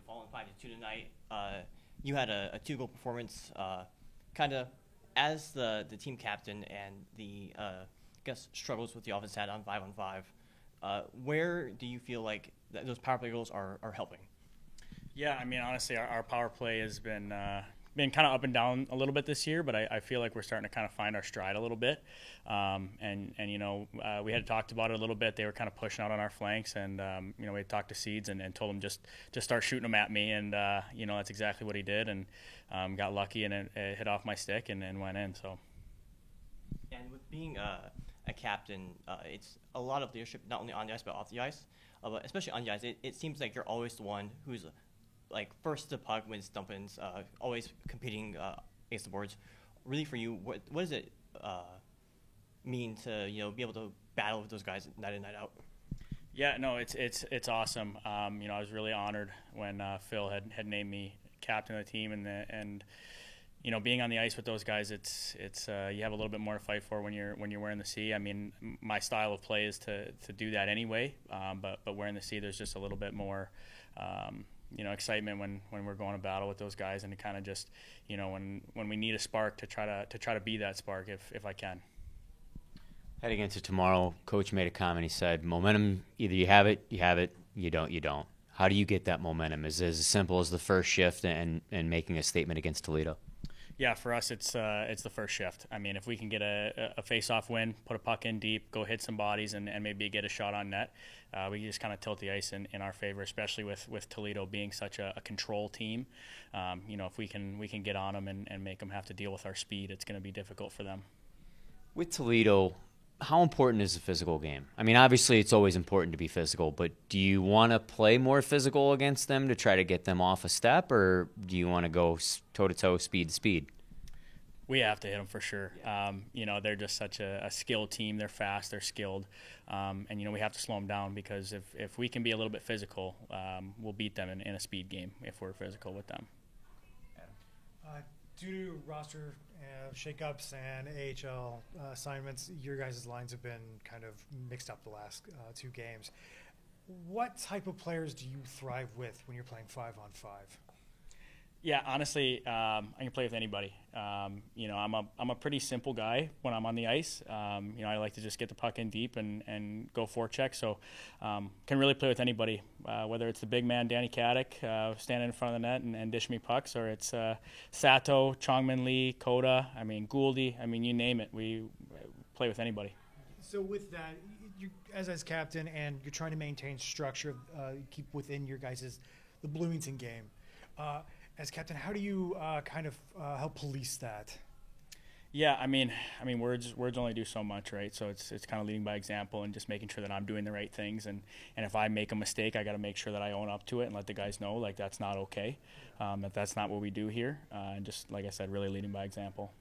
falling 5-2 tonight. You had a two-goal performance, kind of as the team captain and the I guess struggles with the offense had on 5-on-5. Where do you feel like those power play goals are helping? Yeah, I mean, honestly, our power play has been kind of up and down a little bit this year, but I feel like we're starting to kind of find our stride a little bit. And we had talked about it a little bit. They were kind of pushing out on our flanks, and we had talked to Seeds and told him just start shooting them at me, and that's exactly what he did, and got lucky, and it hit off my stick and went in. So. And with being a captain, it's a lot of leadership, not only on the ice but off the ice. But especially on the ice, it seems like you're always the one who's like first to puck, wins dump-ins, always competing against the boards. Really, for you, what does it mean to be able to battle with those guys night in, night out? Yeah, no, it's awesome. I was really honored when Phil had named me captain of the team, and being on the ice with those guys, it's you have a little bit more to fight for when you're wearing the C. I mean, my style of play is to do that anyway, but wearing the C, there's just a little bit more. Excitement when we're going to battle with those guys, and to kind of just, when we need a spark to try to be that spark if I can. Heading into tomorrow, Coach made a comment. He said, "Momentum, either you have it, you don't. How do you get that momentum? Is it as simple as the first shift and making a statement against Toledo?" Yeah, for us, it's the first shift. I mean, if we can get a face-off win, put a puck in deep, go hit some bodies, and maybe get a shot on net, we just kind of tilt the ice in our favor, especially with Toledo being such a control team. If we can get on them and make them have to deal with our speed, it's going to be difficult for them. With Toledo, how important is the physical game? I mean, obviously it's always important to be physical, but do you want to play more physical against them to try to get them off a step, or do you want to go toe-to-toe, speed to speed? We have to hit them for sure. They're just such a skilled team. They're fast, they're skilled, and we have to slow them down, because if we can be a little bit physical, we'll beat them in a speed game if we're physical with them. Due to roster shakeups and AHL assignments, your guys' lines have been kind of mixed up the last two games. What type of players do you thrive with when you're playing 5-on-5? Yeah, honestly, I can play with anybody. I'm a pretty simple guy when I'm on the ice. I like to just get the puck in deep and go forecheck. So can really play with anybody, whether it's the big man Danny Kadek standing in front of the net and dish me pucks, or it's Sato, Chongmin Lee, Koda, Gouldy. You name it. We play with anybody. So with that, you, as captain, and you're trying to maintain structure, keep within your guys' the Bloomington game. As captain, how do you kind of help police that? Yeah, words only do so much, right? So it's kind of leading by example and just making sure that I'm doing the right things. And if I make a mistake, I got to make sure that I own up to it and let the guys know, like, that's not okay, that's not what we do here. And just, like I said, really leading by example.